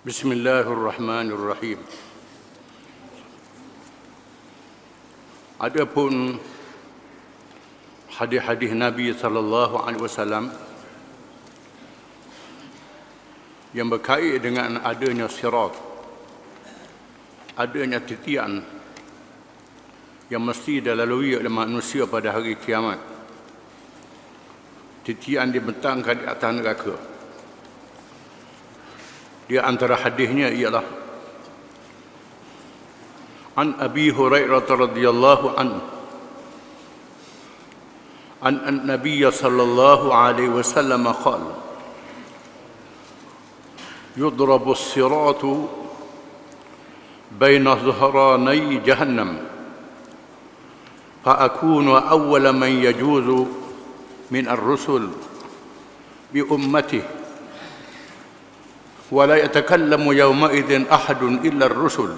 Bismillahirrahmanirrahim. Adapun hadis-hadis Nabi sallallahu alaihi wasallam yang berkait dengan adanya sirat, adanya titian yang mesti dilalui oleh manusia pada hari kiamat. Titian dibentangkan di atas neraka. Di antara hadisnya ialah An Abi Hurairah radhiyallahu anhu an Nabiy sallallahu alaihi wasallam qala yudrabu as-siratu baina dhahranay jahannam fa akunu awwala man yajuzu min ar-rusul bi ummatihi ولا يتكلم يومئذ أحد إلا الرسل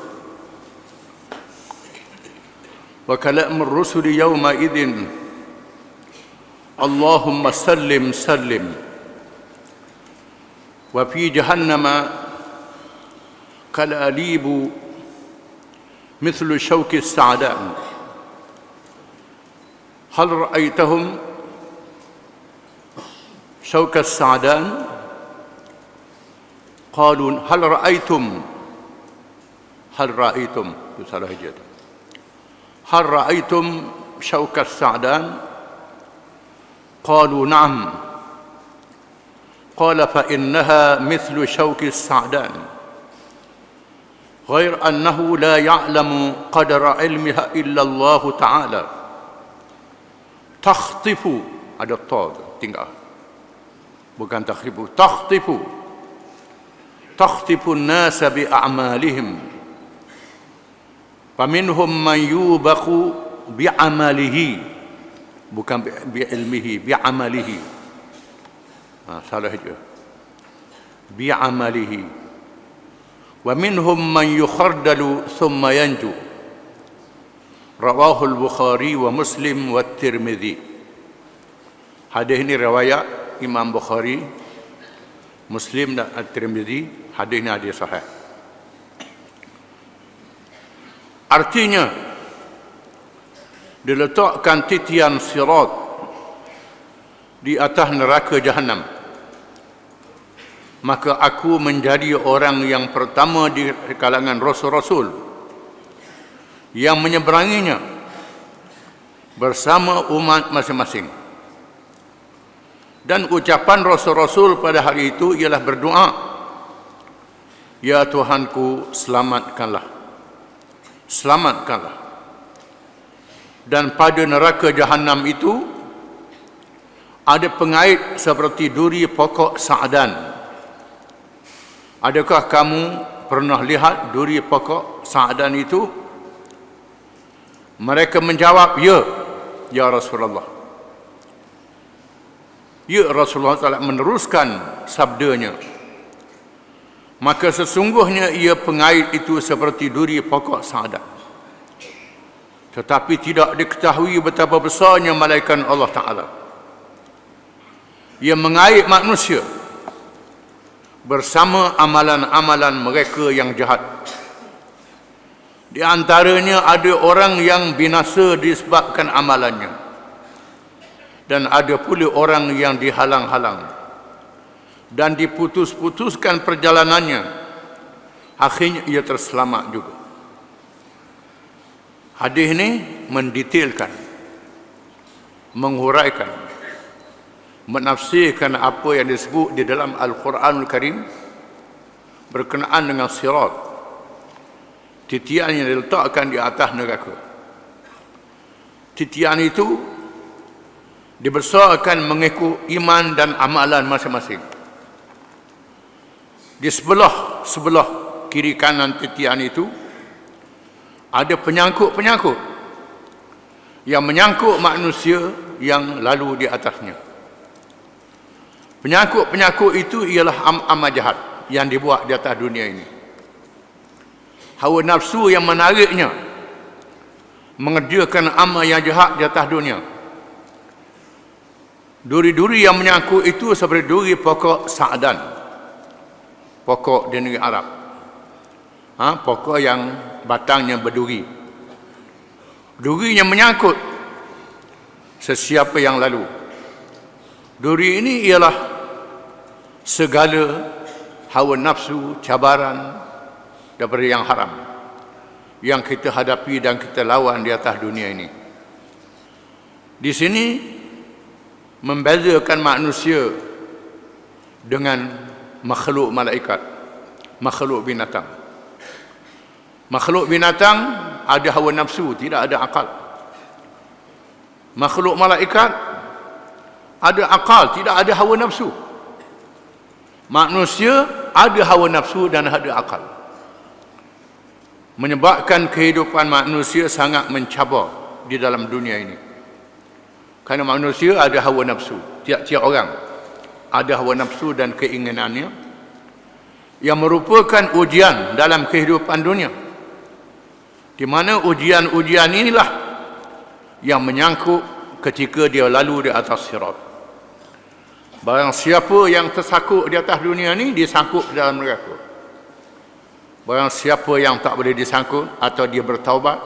وكلام الرسل يومئذ اللهم سلم سلم وفي جهنم كالأليب مثل شوك السعدان هل رأيتهم شوك السعدان قالوا هل رأيتم هل رأيتم شوك السعدان قالوا نعم قال فإنها مثل شوك السعدان غير أنه لا يعلم قدر علمها إلا الله تعالى تخطف ada ta tinggal bukan takhribu تخطف الناس بأعمالهم فمنهم من يوبق بعمله bukan بعلمه بعمله salah je بعمله ومنهم من يخردل ثم ينجو رواه البخاري ومسلم والترمذي. Hadis ini riwayat Imam Bukhari, Muslim dan At-Tirmidzi. Hadis ini hadis sahih. Artinya diletakkan titian sirat di atas neraka Jahannam, maka aku menjadi orang yang pertama di kalangan rasul-rasul yang menyeberanginya bersama umat masing-masing. Dan ucapan rasul-rasul pada hari itu ialah berdoa, ya Tuhanku, selamatkanlah, selamatkanlah. Dan pada neraka Jahannam itu ada pengait seperti duri pokok sa'dan. Adakah kamu pernah lihat duri pokok sa'dan itu? Mereka menjawab, ya Rasulullah. Ya Rasulullah SAW meneruskan sabdanya, maka sesungguhnya ia pengait itu seperti duri pokok sa'dan, tetapi tidak diketahui betapa besarnya malaikat Allah Ta'ala. Ia mengait manusia bersama amalan-amalan mereka yang jahat. Di antaranya ada orang yang binasa disebabkan amalannya, dan ada pula orang yang dihalang-halang dan diputus-putuskan perjalanannya, akhirnya ia terselamat juga. Hadis ini mendetailkan, menghuraikan, menafsirkan apa yang disebut di dalam Al-Quranul Karim berkenaan dengan sirat, titian yang diletakkan di atas neraka. Titian itu dibesarkan mengikut iman dan amalan masing-masing. Di sebelah kiri kanan titian itu ada penyangkut-penyangkut yang menyangkut manusia yang lalu di atasnya. Penyangkut-penyangkut itu ialah amal jahat yang dibuat di atas dunia ini. Hawa nafsu yang menariknya mengerjakan amal yang jahat di atas dunia. Duri-duri yang menyangkut itu seperti duri pokok sa'dan. pokok di negeri Arab. Pokok yang batangnya berduri. Durinya menyangkut sesiapa yang lalu. Duri ini ialah segala hawa nafsu, cabaran daripada yang haram yang kita hadapi dan kita lawan di atas dunia ini. Di sini membezakan manusia dengan makhluk malaikat, makhluk binatang. Makhluk binatang ada hawa nafsu, tidak ada akal. Makhluk malaikat ada akal, tidak ada hawa nafsu. Manusia ada hawa nafsu dan ada akal. Menyebabkan kehidupan manusia sangat mencabar di dalam dunia ini. Kerana manusia ada hawa nafsu. Tiap-tiap orang ada hawa nafsu dan keinginannya yang merupakan ujian dalam kehidupan dunia. Di mana ujian-ujian inilah yang menyangkut ketika dia lalu di atas sirat. Barang siapa yang tersangkut di atas dunia ini, disangkut ke dalam neraka. Barang siapa yang tak boleh disangkut atau dia bertaubat,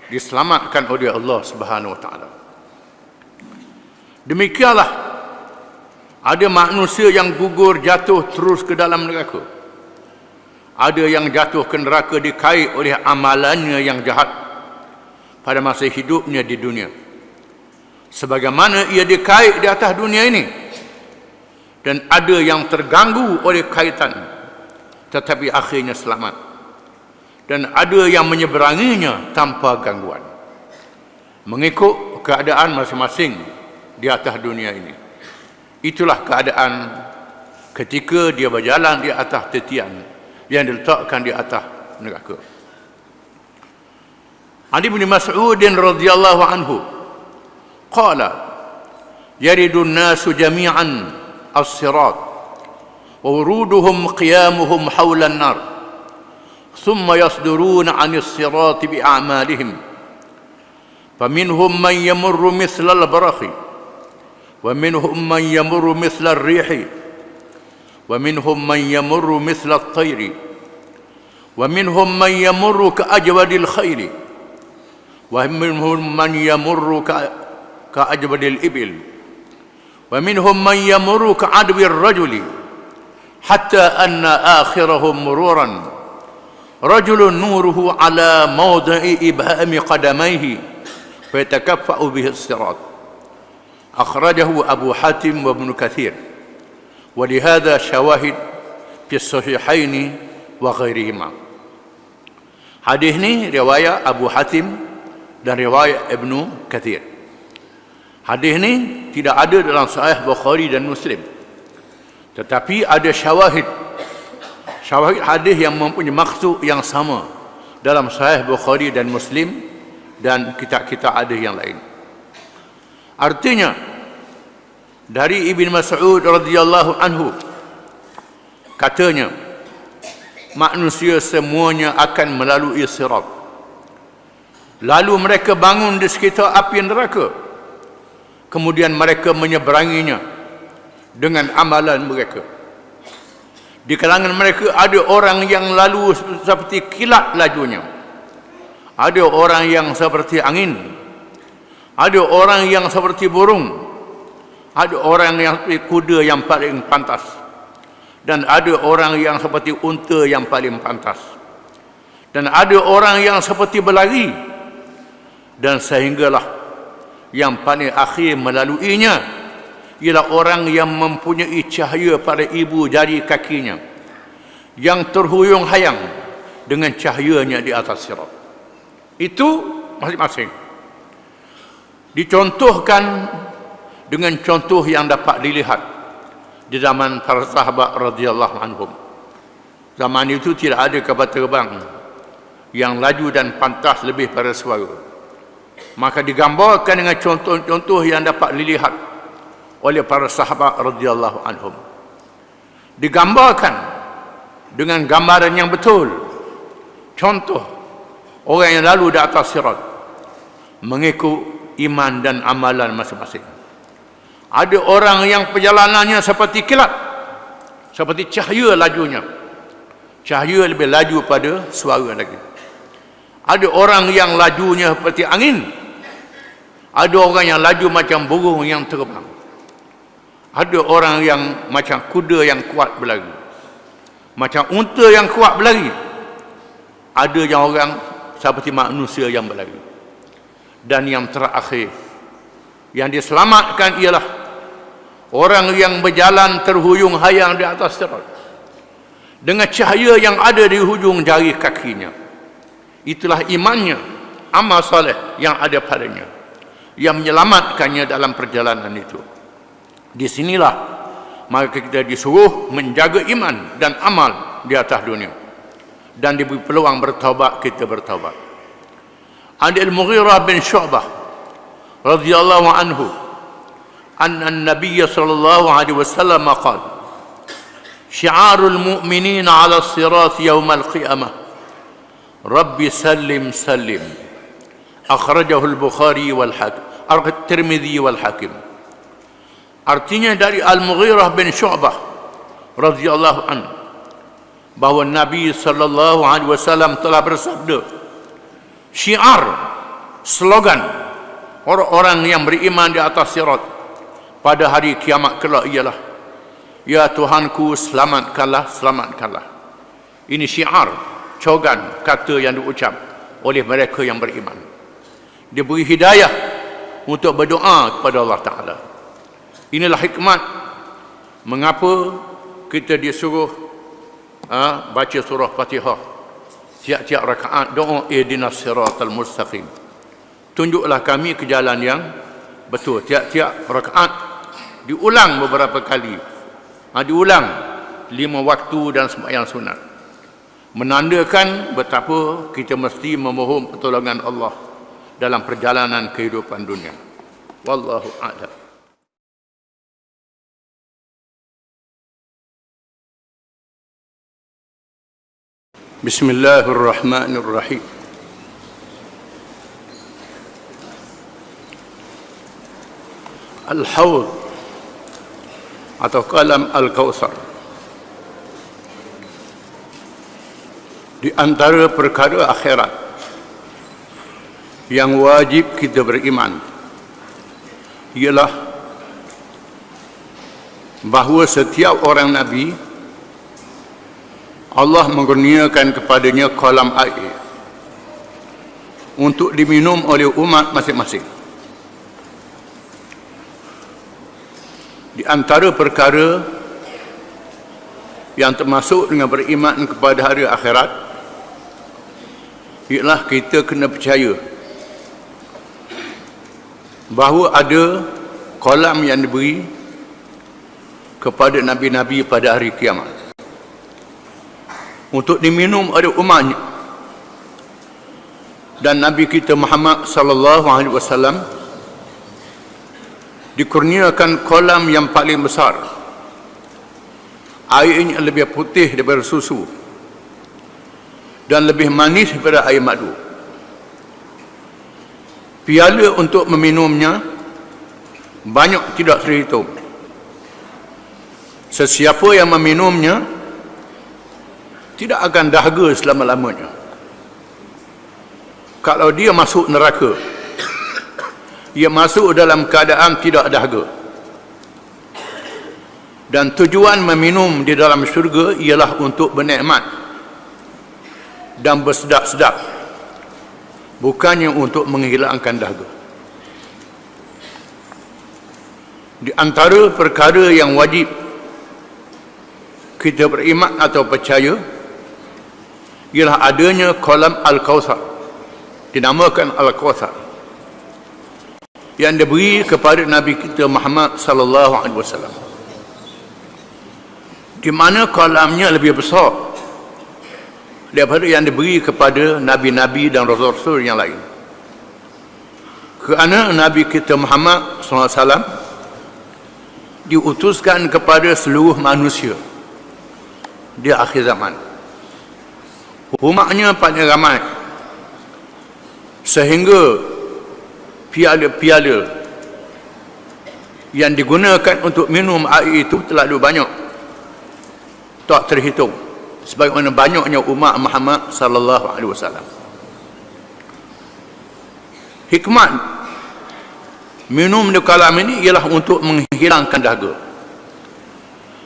diselamatkan oleh Allah Subhanahu Wa Taala. Demikianlah ada manusia yang gugur jatuh terus ke dalam neraka. Ada yang jatuh ke neraka dikait oleh amalannya yang jahat pada masa hidupnya di dunia. Sebagaimana ia dikait di atas dunia ini. Dan ada yang terganggu oleh kaitan tetapi akhirnya selamat. Dan ada yang menyeberanginya tanpa gangguan. Mengikut keadaan masing-masing di atas dunia ini. Itulah keadaan ketika dia berjalan di atas titian yang diletakkan di atas neraka. Ali bin Mas'ud radhiyallahu anhu qala yaridun nasu jami'an as-sirat wa wuruduhum qiyamuhum hawla an-nar thumma yasduruna 'ani as-sirat bi a'malihim faminhum man yamurru mithla al-barakhi wa minhum man yamurru mithla ar-rihi wa minhum man yamurru mithla at-tayri wa minhum man yamurru ka'ajwadil khayli wa minhum man yamurru ka'ajwadil ibil ومنهم من يمر كعدو الرجل حتى أن آخرهم مرورا رجل نوره على موضع إبهام قدميه فيتكفأ به الصراط أخرجه أبو حاتم وابن كثير ولهذا شواهد في الصحيحين وغيرهما. Hadis ini riwayat Abu Hatim dan riwayat Ibnu Kathir. Hadis ini tidak ada dalam Sahih Bukhari dan Muslim. Tetapi ada syawahid. Syawahid hadis yang mempunyai maksud yang sama dalam Sahih Bukhari dan Muslim dan kitab-kitab hadis yang lain. Artinya dari Ibn Mas'ud radhiyallahu anhu katanya manusia semuanya akan melalui sirat. Lalu mereka bangun di sekitar api neraka. Kemudian mereka menyeberanginya dengan amalan mereka. Di kalangan mereka ada orang yang lalu seperti kilat lajunya. Ada orang yang seperti angin. Ada orang yang seperti burung. Ada orang yang seperti kuda yang paling pantas. Dan ada orang yang seperti unta yang paling pantas. Dan ada orang yang seperti berlari. Dan sehinggalah yang paling akhir melaluinya ialah orang yang mempunyai cahaya pada ibu jari kakinya yang terhuyung hayang dengan cahayanya di atas sirat. Itu masing-masing dicontohkan dengan contoh yang dapat dilihat di zaman para sahabat radhiyallahu anhum. Zaman itu tidak ada kapal terbang yang laju dan pantas lebih pada suara. Maka digambarkan dengan contoh-contoh yang dapat dilihat oleh para sahabat radhiyallahu anhum. Digambarkan dengan gambaran yang betul. Contoh orang yang lalu di atas sirat mengikut iman dan amalan masing-masing. Ada orang yang perjalanannya seperti kilat, seperti cahaya lajunya. Cahaya lebih laju pada suara lagi. Ada orang yang lajunya seperti angin. Ada orang yang laju macam burung yang terbang. Ada orang yang macam kuda yang kuat berlari, macam unta yang kuat berlari. Ada yang orang seperti manusia yang berlari. Dan yang terakhir yang diselamatkan ialah orang yang berjalan terhuyung hayang di atas sirat dengan cahaya yang ada di hujung jari kakinya. Itulah imannya, amal soleh yang ada padanya, yang menyelamatkannya dalam perjalanan itu. Di sinilah maka kita disuruh menjaga iman dan amal di atas dunia, dan diberi peluang bertaubat, kita bertaubat. Al-Mughirah bin Syu'bah radhiyallahu anhu anna an-nabiy sallallahu alaihi wasallam qala syi'arul mu'minin 'ala as-sirat yawm al-qiyamah rabbi sallim sallim, akhrajahu al-Bukhari wal Hakim, at-Tirmidzi wal Hakim. Artinya dari Al-Mughirah bin Syu'bah radhiyallahu anhu bahawa Nabi sallallahu alaihi wasallam telah bersabda, syiar, slogan orang-orang yang beriman di atas sirat pada hari kiamat kelak ialah, ya Tuhanku, selamatkanlah, selamatkanlah. Ini syiar, cogan, kata yang diucap oleh mereka yang beriman. Diberi hidayah untuk berdoa kepada Allah Ta'ala. Inilah hikmat mengapa kita disuruh baca surah Fatihah tiap-tiap rakaat, doa ihdinas siratal mustaqim, tunjuklah kami ke jalan yang betul. Tiap-tiap rakaat diulang beberapa kali, diulang 5 waktu dan sembahyang sunat, menandakan betapa kita mesti memohon pertolongan Allah dalam perjalanan kehidupan dunia. Wallahu a'lam. Bismillahirrahmanirrahim. Al-Hawd atau kalam Al-Kautsar, di antara perkara akhirat yang wajib kita beriman ialah bahawa setiap orang Nabi Allah mengurniakan kepadanya kolam air untuk diminum oleh umat masing-masing. Di antara perkara yang termasuk dengan beriman kepada hari akhirat ialah kita kena percaya bahawa ada kolam yang diberi kepada Nabi-Nabi pada hari kiamat untuk diminum oleh umatnya. Dan Nabi kita Muhammad sallallahu alaihi wasallam dikurniakan kolam yang paling besar. Airnya lebih putih daripada susu dan lebih manis daripada air madu. Piala untuk meminumnya banyak tidak terhitung. Sesiapa yang meminumnya tidak akan dahaga selama-lamanya. Kalau dia masuk neraka, dia masuk dalam keadaan tidak dahaga. Dan tujuan meminum di dalam syurga ialah untuk bernikmat dan bersedap-sedap, bukannya untuk menghilangkan dahaga. Di antara perkara yang wajib kita beriman atau percaya ialah adanya kolam Al-Kautsar, dinamakan Al-Kautsar, yang diberi kepada Nabi kita Muhammad sallallahu alaihi wasallam, di mana kolamnya lebih besar daripada yang diberi kepada nabi-nabi dan rasul-rasul yang lain. Kerana Nabi kita Muhammad sallallahu alaihi wasallam diutuskan kepada seluruh manusia di akhir zaman. Umatnya paling ramai sehingga piala-piala yang digunakan untuk minum air itu terlalu banyak. tak terhitung sebagaimana banyaknya umat Muhammad sallallahu alaihi wasallam. Hikmat minum di kalam ini ialah untuk menghilangkan dahaga.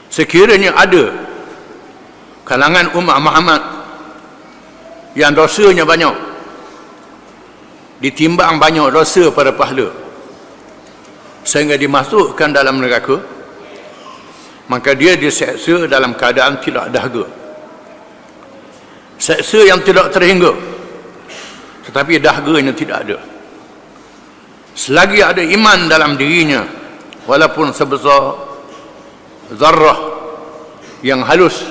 Sekiranya ada kalangan umat Muhammad yang dosanya banyak, ditimbang banyak dosa pada pahala sehingga dimasukkan dalam neraka, maka dia diseksa dalam keadaan tidak dahaga. Seksa yang tidak terhingga, tetapi dahaganya tidak ada. Selagi ada iman dalam dirinya, walaupun sebesar zarrah yang halus,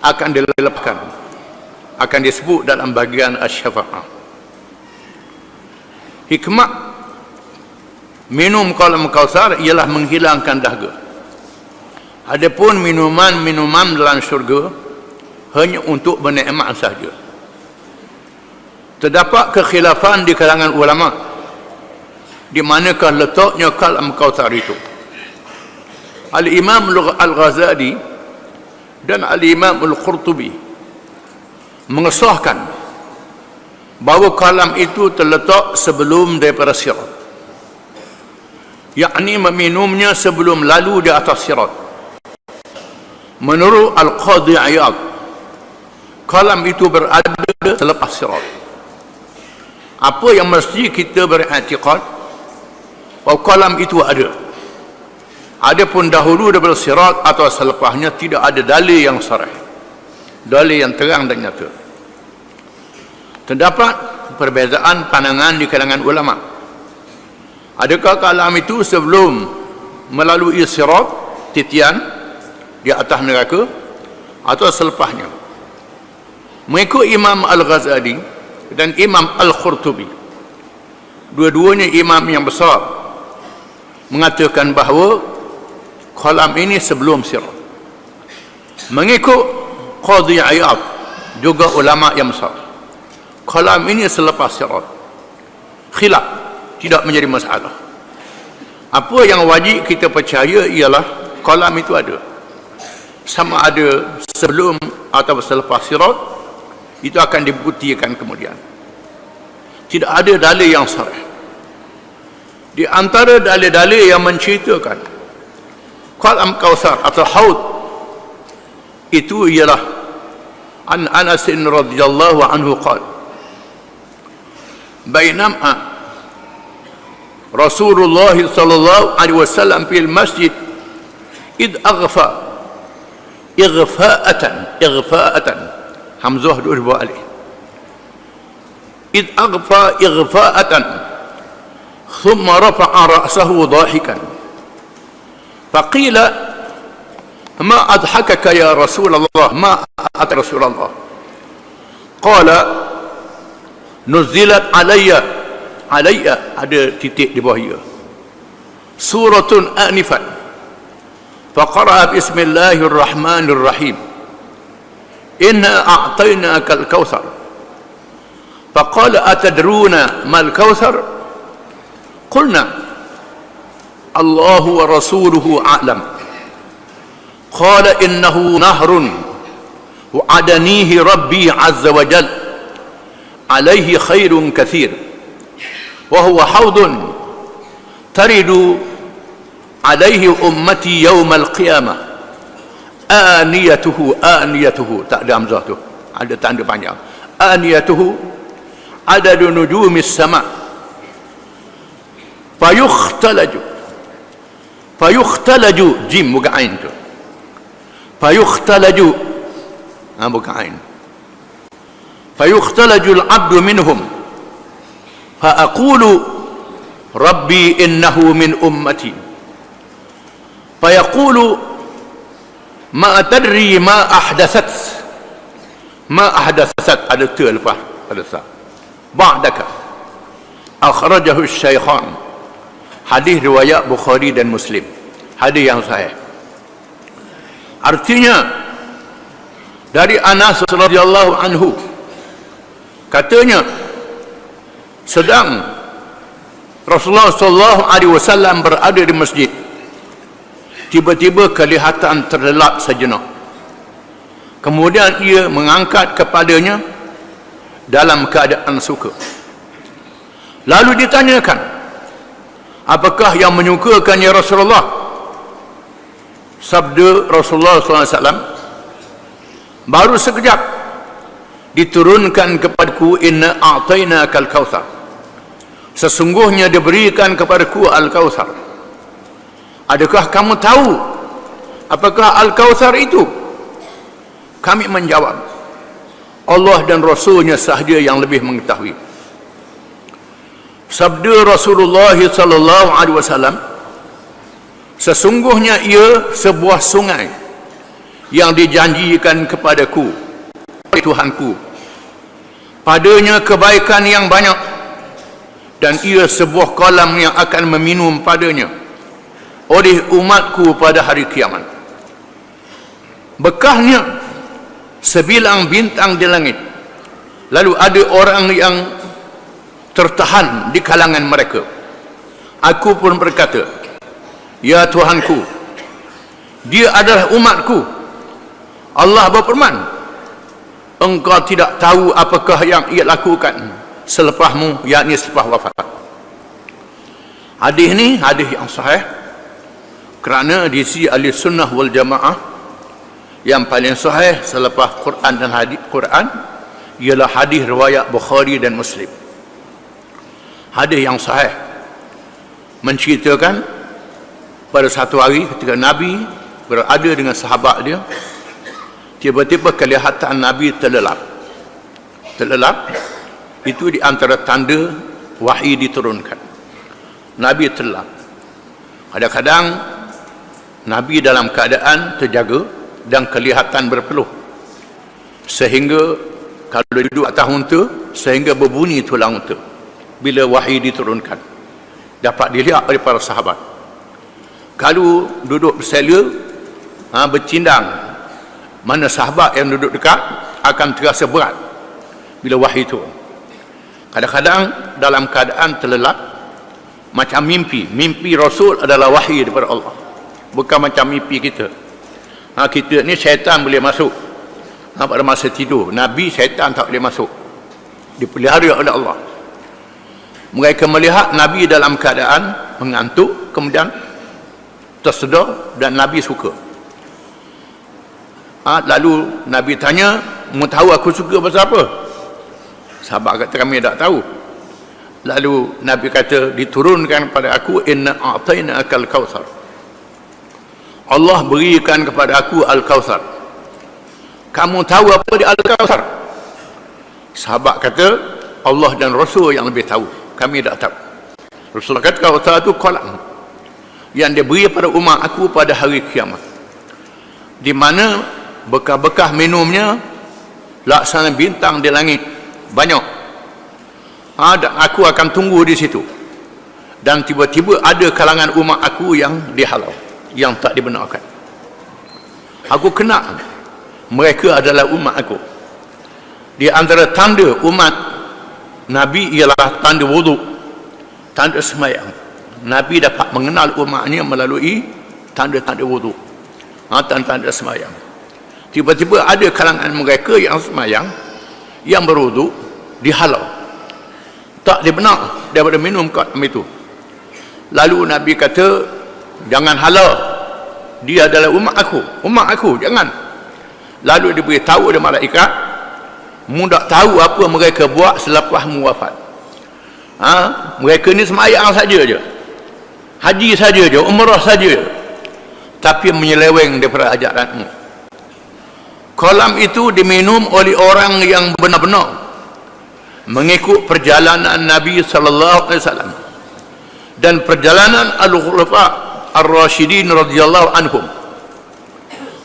akan dilepaskan, akan disebut dalam bagian asy-syafa'ah. Hikmah minum kalam Kautsar ialah menghilangkan dahaga. Adapun minuman-minuman dalam syurga hanya untuk bernikmat sahaja. Terdapat kekhilafan di kalangan ulama di manakah letaknya kalam Kautsar itu. Al-Imam Al-Ghazali dan Al-Imam Al-Qurtubi mengesahkan bahawa kalam itu terletak sebelum daripada sirat, yakni meminumnya sebelum lalu di atas sirat. Menurut Al-Qadhi Iyad, kalam itu berada selepas sirat. Apa yang mesti kita beriktikad bahawa kalam itu ada. Adapun dahulu daripada sirat atau selepasnya tidak ada dalil yang sarih, dalil yang terang dan nyata. Terdapat perbezaan pandangan di kalangan ulama. Adakah kalam itu sebelum melalui sirat, titian di atas neraka, atau selepasnya? Mengikut Imam Al-Ghazali dan Imam Al-Qurtubi, dua-duanya imam yang besar, mengatakan bahawa kalam ini sebelum sirat. Mengikut Qadhi Iyad, juga ulama yang besar, kalam ini selepas sirat. Khilaf, tidak menjadi masalah. Apa yang wajib kita percaya ialah kalam itu ada. Sama ada sebelum atau selepas sirat, itu akan dibuktikan kemudian. Tidak ada dalil yang sarih. Di antara dalil-dalil yang menceritakan kalam Kautsar atau haud itu ialah an Anas radhiyallahu anhu qala bainama Rasulullah sallallahu alaihi wasallam fil masjid id aghfa ighfa'atan hamzah dua alif id aghfa ighfa'atan ثم رفع رأسه ضاحكا فقيل ما أضحكك يا رسول الله ما أضحك رسول الله قال نزلت علي ada titik di bawah ia suratun anifan faqara'a bismillahirrahmanirrahim inna a'tainaka al-kautsar faqala atadruna mal kautsar قلنا الله ورسوله أعلم قال إنه نهر وعدنيه ربي عز وجل عليه خير كثير وهو حوض ترد عليه أمتي يوم القيامة آنيته tak ada hamzah tu, ada tanda panjang. Aniyatuhu adadu nujumis sama' fayukhtalaju jim bukan ain tu, fayukhtalaju bukan ain, fayukhtalaju al-abdu minhum fa aqulu rabbi innahu min ummati fayaqulu ma tadri ma ahdathat ada tu lepas ada sah ba'daka akhrajahu asy-syaikhan. Hadis riwayat Bukhari dan Muslim, hadis yang sahih. Artinya dari Anas radhiyallahu anhu, katanya sedang Rasulullah sallallahu alaihi wasallam berada di masjid, tiba-tiba kelihatan terlelap sejenak Kemudian ia mengangkat kepadanya dalam keadaan suka. Lalu ditanyakan, apakah yang menyukakan ya Rasulullah? Sabda Rasulullah SAW, baru sekejap diturunkan kepadaku, inna a'tainakal kautsar, sesungguhnya diberikan kepadaku al-kautsar. Adakah kamu tahu apakah al-kautsar itu? Kami menjawab, Allah dan Rasulnya sahaja yang lebih mengetahui. Sabda Rasulullah SAW, sesungguhnya ia sebuah sungai yang dijanjikan kepadaku oleh Tuhanku, padanya kebaikan yang banyak, dan ia sebuah kolam yang akan meminum padanya oleh umatku pada hari kiamat. Bekahnya sebilang bintang di langit. Lalu ada orang yang tertahan di kalangan mereka. Aku pun berkata, ya Tuhanku, dia adalah umatku. Allah berfirman, engkau tidak tahu apakah yang ia lakukan selepasmu, yakni selepas wafat. Hadis ini hadis yang sahih, kerana di sisi ahli sunnah wal jamaah yang paling sahih selepas Quran dan hadis Quran ialah hadis riwayat Bukhari dan Muslim. Hadis yang sahih menceritakan pada satu hari ketika Nabi berada dengan sahabat dia, tiba-tiba kelihatan Nabi terlelap. Terlelap itu di antara tanda wahyu diturunkan. Nabi terlelap. Kadang-kadang Nabi dalam keadaan terjaga dan kelihatan berpeluh, sehingga kalau duduk atas unta sehingga berbunyi tulang unta bila wahyu diturunkan, dapat dilihat oleh para sahabat. Kalau duduk bersela, bercindang, mana sahabat yang duduk dekat akan terasa berat bila wahyu turun. Kadang-kadang dalam keadaan terlelap, macam mimpi. Mimpi Rasul adalah wahyu daripada Allah, bukan macam mimpi kita. Kita ni syaitan boleh masuk pada masa tidur. Nabi syaitan tak boleh masuk, dipelihara oleh Allah. Mereka melihat Nabi dalam keadaan mengantuk, kemudian tersedar, dan Nabi suka. Lalu Nabi tanya, mau tahu aku suka pasal apa? Sahabat kata, kami tak tahu. Lalu Nabi kata, diturunkan pada aku, inna a'tainakal kautsar, Allah berikan kepada aku al-kautsar. Kamu tahu apa di al-kautsar? Sahabat kata, Allah dan Rasul yang lebih tahu, kami tak tahu. Rasulullah kata, kautsar itu kolam yang diberi pada umat aku pada hari kiamat, di mana bekas-bekas minumnya laksana bintang di langit banyak. Dan aku akan tunggu di situ, dan tiba-tiba ada kalangan umat aku yang dihalau, yang tak dibenarkan. Aku kenal mereka adalah umat aku. Di antara tanda umat Nabi ialah tanda wuduk, tanda semayang. Nabi dapat mengenal umatnya melalui tanda-tanda wuduk, tanda-tanda semayang. Tiba-tiba ada kalangan mereka yang semayang, yang berwuduk, dihalau, tak dibenar daripada minum kolam itu. Lalu Nabi kata, jangan halau, dia adalah umat aku, jangan. Lalu diberitahu oleh malaikat, mu tak tahu apa mereka buat selepas mu wafat. Mereka ni semayang saja je, haji saja je, umrah saja, tapi menyeleweng daripada ajaranmu. Kolam itu diminum oleh orang yang benar-benar mengikut perjalanan Nabi SAW dan perjalanan al-khulafa ar-rasyidin radhiyallahu anhum.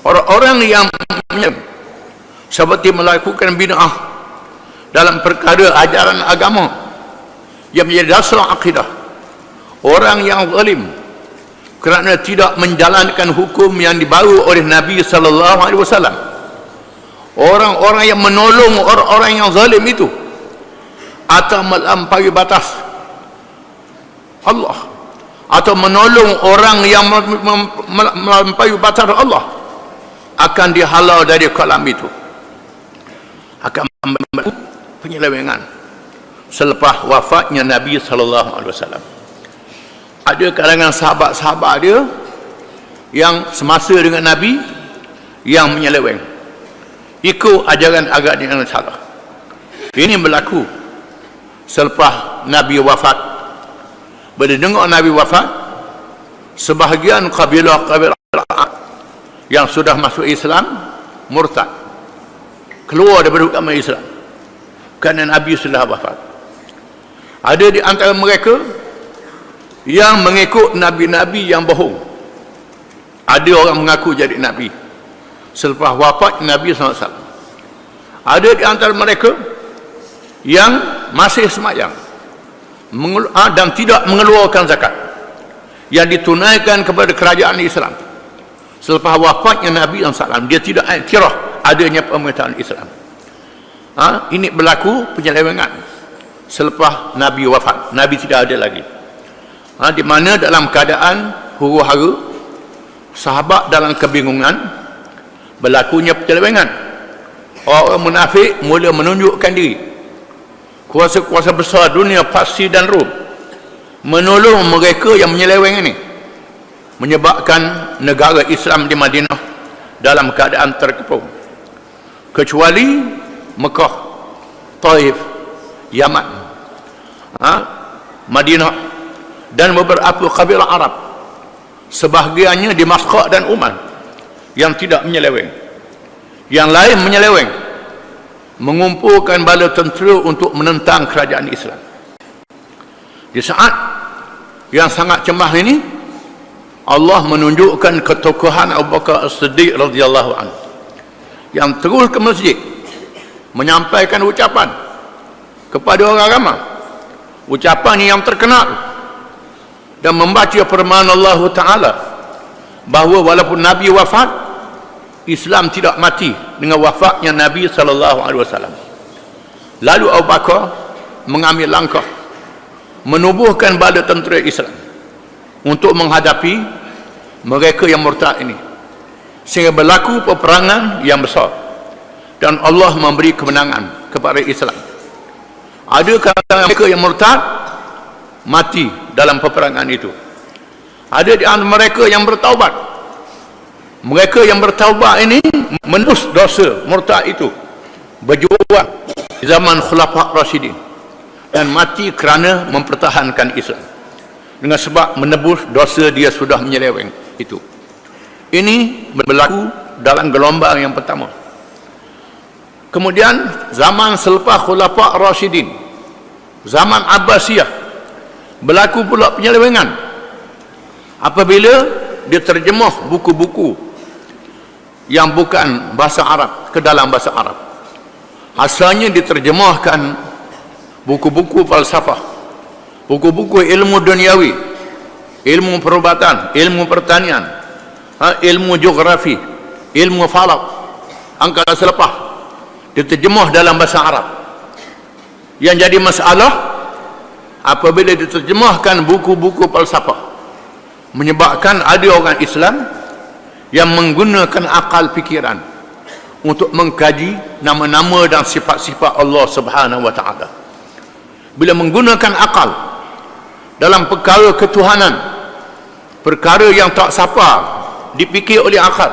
Orang-orang yang seperti melakukan bid'ah dalam perkara ajaran agama yang menjadi dasar akidah, orang yang zalim kerana tidak menjalankan hukum yang dibawa oleh Nabi sallallahu alaihi wasallam, orang-orang yang menolong orang-orang yang zalim itu atau melampaui batas Allah, atau menolong orang yang melampaui batas Allah, akan dihalau dari kolam itu, akan berlaku penyelewengan selepas wafatnya Nabi sallallahu alaihi wasallam. Ada kalangan sahabat-sahabat dia yang semasa dengan Nabi yang menyeleweng, ikut ajaran agama yang salah. Ini berlaku selepas Nabi wafat. Bila dengar Nabi wafat, sebahagian kabilah-kabilah yang sudah masuk Islam murtad, keluar daripada agama Islam kerana Nabi sudah wafat. Ada di antara mereka yang mengikut nabi-nabi yang bohong. Ada orang mengaku jadi nabi selepas wafat Nabi SAW. Ada di antara mereka yang masih semayang dan tidak mengeluarkan zakat yang ditunaikan kepada kerajaan Islam selepas wafatnya Nabi SAW. Dia tidak iktiraf adanya pemerintahan Islam. Ini berlaku penyelewengan selepas Nabi wafat. Nabi tidak ada lagi. Di mana dalam keadaan huru-hara, sahabat dalam kebingungan, berlakunya penyelewengan. Orang munafik mula menunjukkan diri. Kuasa-kuasa besar dunia Parsi dan Rom menolong mereka yang menyeleweng ini, menyebabkan negara Islam di Madinah dalam keadaan terkepung, kecuali Mekah, Taif, Yaman, Madinah dan beberapa kabilah Arab, sebahagiannya di Masqat dan Oman yang tidak menyeleweng. Yang lain menyeleweng, mengumpulkan bala tentera untuk menentang kerajaan Islam. Di saat yang sangat cemas ini, Allah menunjukkan ketokohan Abu Bakar As-Siddiq radhiyallahu anhu yang terus ke masjid menyampaikan ucapan kepada orang ramai, ucapan yang terkenal, dan membaca firman Allah Ta'ala bahawa walaupun Nabi wafat, Islam tidak mati dengan wafatnya Nabi SAW. Lalu Abu Bakar mengambil langkah menubuhkan bala tentera Islam untuk menghadapi mereka yang murtad ini, sehingga berlaku peperangan yang besar dan Allah memberi kemenangan kepada Islam. Ada kalangan mereka yang murtad mati dalam peperangan itu. Ada di antara mereka yang bertaubat. Mereka yang bertaubat ini menebus dosa murtad itu, berjuang di zaman Khulafa' Rasyidin dan mati kerana mempertahankan Islam dengan sebab menebus dosa dia sudah menyeleweng itu. Ini berlaku dalam gelombang yang pertama. Kemudian zaman selepas Khulafa' Rasyidin, zaman Abbasiyah, berlaku pula penyelewengan apabila diterjemah buku-buku yang bukan bahasa Arab ke dalam bahasa Arab. Asalnya diterjemahkan buku-buku falsafah, buku-buku ilmu duniawi, ilmu perubatan, ilmu pertanian, ilmu geografi, ilmu falak, angkasa selepas diterjemah dalam bahasa Arab. Yang jadi masalah apabila diterjemahkan buku-buku falsafah, menyebabkan ada orang Islam yang menggunakan akal fikiran untuk mengkaji nama-nama dan sifat-sifat Allah Subhanahu wa Ta'ala. Bila menggunakan akal dalam perkara ketuhanan, perkara yang tak sapa dipikir oleh akal,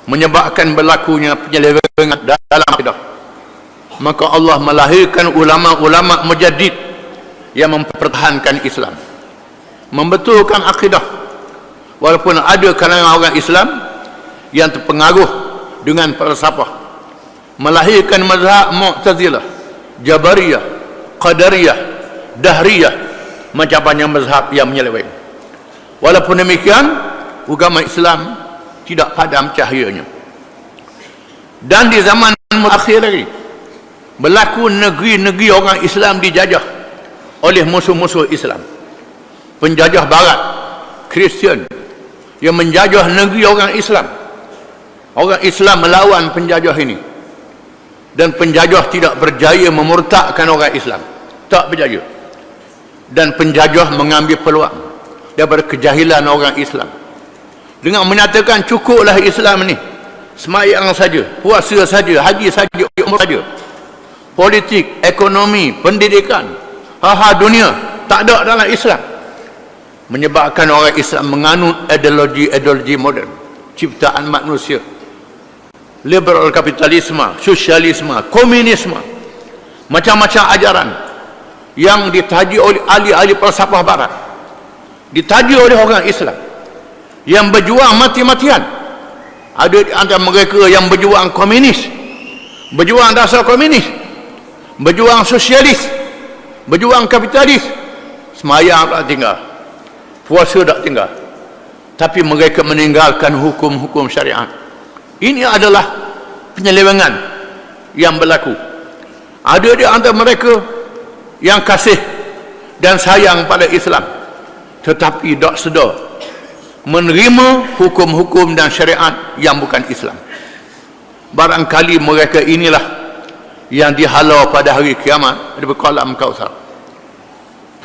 menyebabkan berlakunya penyelewengan dalam akidah. Maka Allah melahirkan ulama-ulama mujaddid yang mempertahankan Islam, membetulkan akidah, walaupun ada kalangan orang Islam yang terpengaruh dengan falsafah, melahirkan mazhab Mu'tazilah, Jabariyah, Qadariyah, Dahriyah, macam banyak mazhab yang menyeleweng. Walaupun demikian, agama Islam tidak padam cahayanya. Dan di zaman akhir lagi berlaku negeri-negeri orang Islam dijajah oleh musuh-musuh Islam, penjajah barat Kristian yang menjajah negeri orang Islam. Orang Islam melawan penjajah ini, dan penjajah tidak berjaya memurtadkan orang Islam, tak berjaya. Dan penjajah mengambil peluang daripada kejahilan orang Islam dengan menyatakan cukuplah Islam ini semayang saja, puasa saja, haji saja, umrah saja. Politik, ekonomi, pendidikan, hal-hal dunia tak ada dalam Islam. Menyebabkan orang Islam menganut ideologi moden, ciptaan manusia, liberal kapitalisme, sosialisme, komunisme, macam-macam ajaran yang ditaji oleh ahli-ahli falsafah barat, ditaji oleh orang Islam yang berjuang mati-matian. Ada di antara mereka yang berjuang komunis, berjuang dasar komunis, berjuang sosialis, berjuang kapitalis. Semayang tak tinggal, puasa tak tinggal, tapi mereka meninggalkan hukum-hukum syariat. Ini adalah penyelewengan yang berlaku. Ada di antara mereka yang kasih dan sayang pada Islam, tetapi tak sedar menerima hukum-hukum dan syariat yang bukan Islam. Barangkali mereka inilah yang dihalau pada hari kiamat di kolam Kautsar.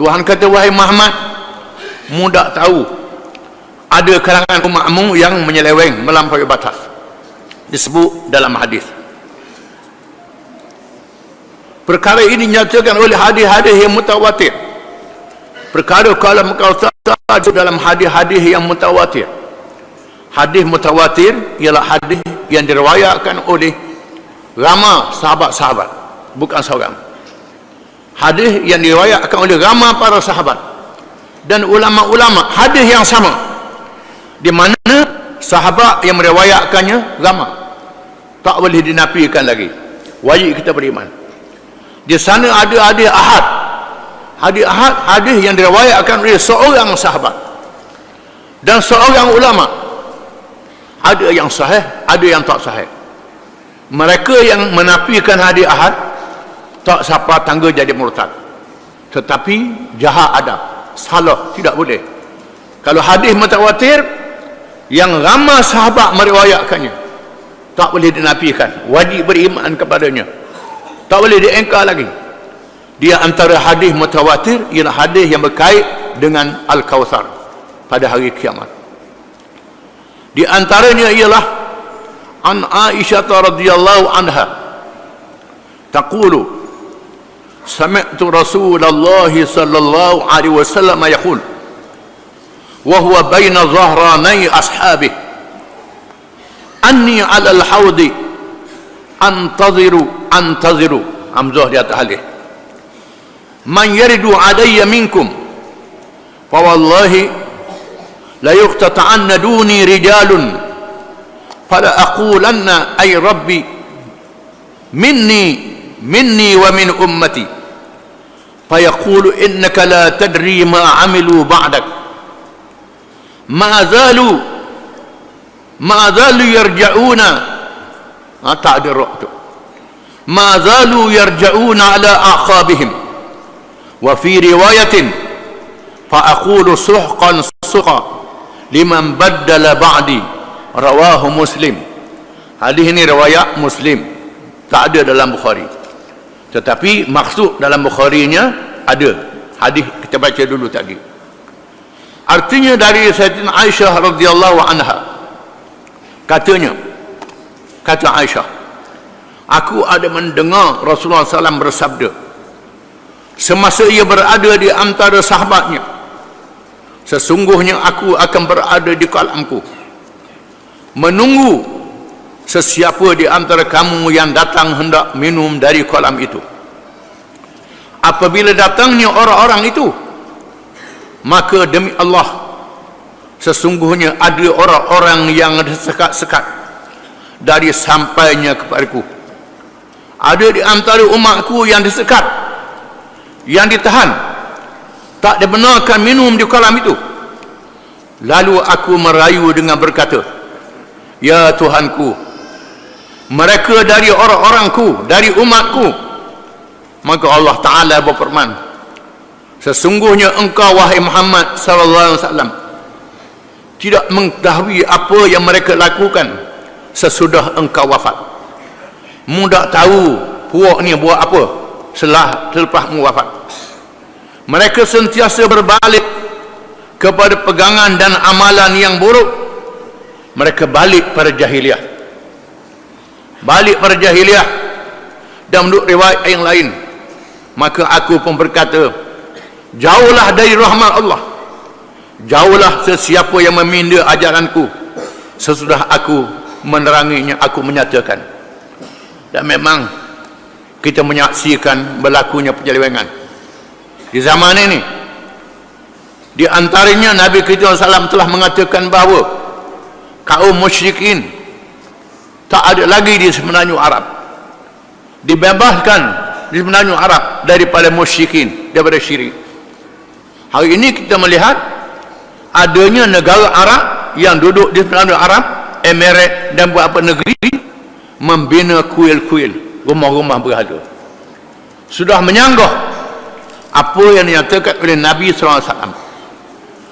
Tuhan kata, wahai Muhammad, mu tak tahu ada kalangan umatmu yang menyeleweng, melampaui batas. Disebut dalam hadis. Perkara ini dinyatakan oleh hadis-hadis yang mutawatir. Perkara kolam Kautsar dalam hadis-hadis yang mutawatir. Hadis mutawatir ialah hadis yang diriwayatkan oleh ramai sahabat-sahabat, bukan seorang. Hadis yang diriwayatkan oleh ramai para sahabat dan ulama-ulama, hadis yang sama, di mana sahabat yang meriwayatkannya ramai, tak boleh dinafikan lagi. Wajib kita beriman. Di sana ada hadis ahad. Hadis ahad, hadis yang diriwayatkan oleh seorang sahabat dan seorang ulama. Ada yang sahih, ada yang tak sahih. Mereka yang menafikan hadis ahad tak siapa tangga jadi murtad, tetapi jahat adab, salah, tidak boleh. Kalau hadis mutawatir yang ramai sahabat meriwayatkannya, tak boleh dinafikan, wajib beriman kepadanya, tak boleh diengkar lagi. Dia antara hadis mutawatir ialah hadis yang berkait dengan Al-Kautsar pada hari kiamat. Di antaranya ialah an Aisyah radhiyallahu anha taqulu sami'tu Rasulullah sallallahu alaihi wasallam yaqul wa huwa baina dhahranai ashabihi anni 'ala al-hawdi antaziru hamzah di atas alif, man yaridu alayya minkum fa wallahi la yuqtata'anna duni rijalun fala aqulanna ay rabbi minni wa min ummati fa yaqulu innaka la tadri ma amilu ba'dak ma zalu yarja'una tak ada roh tu, ma zalu yarja'una ala aqabihim. Wa fi riwayatin fa aqulu suhqan suqa liman baddala ba'di, rawahu Muslim. Hadis ini riwayat Muslim, tak ada dalam Bukhari, tetapi maksud dalam Bukharinya ada. Hadis kita baca dulu tadi. Artinya dari Sayyidatina Aisyah radhiyallahu anha, katanya, kata Aisyah, aku ada mendengar Rasulullah SAW bersabda semasa ia berada di antara sahabatnya, sesungguhnya aku akan berada di kolamku menunggu sesiapa di antara kamu yang datang hendak minum dari kolam itu. Apabila datangnya orang-orang itu, maka demi Allah, sesungguhnya ada orang-orang yang tersekat-sekat dari sampainya kepadaku. Ada di antara umatku yang disekat, yang ditahan, tak dibenarkan minum di kolam itu. Lalu aku merayu dengan berkata, ya Tuhanku, mereka dari orang-orangku, dari umatku. Maka Allah Ta'ala berfirman, sesungguhnya engkau wahai Muhammad sallallahu alaihi wasallam tidak mengetahui apa yang mereka lakukan sesudah engkau wafat. Mu tak tahu puak ni buat apa selepas mu wafat. Mereka sentiasa berbalik kepada pegangan dan amalan yang buruk. Mereka balik pada jahiliah. balik pada jahiliah dan menurut riwayat yang lain, maka aku pun berkata, jauhlah dari rahmat Allah, jauhlah sesiapa yang meminda ajaranku. Sesudah aku meneranginya, aku menyatakan. Dan memang kita menyaksikan berlakunya penyelewengan di zaman ini. Di antaranya Nabi kita SAW telah mengatakan bahawa kaum musyrikin tak ada lagi di semenanjung Arab, dibebaskan di semenanjung Arab daripada musyrikin, daripada syirik. Hari ini kita melihat adanya negara Arab yang duduk di semenanjung Arab, Emirat dan beberapa negeri, membina kuil-kuil, rumah-rumah berhala. Sudah menyanggah apa yang dinyatakan oleh Nabi SAW.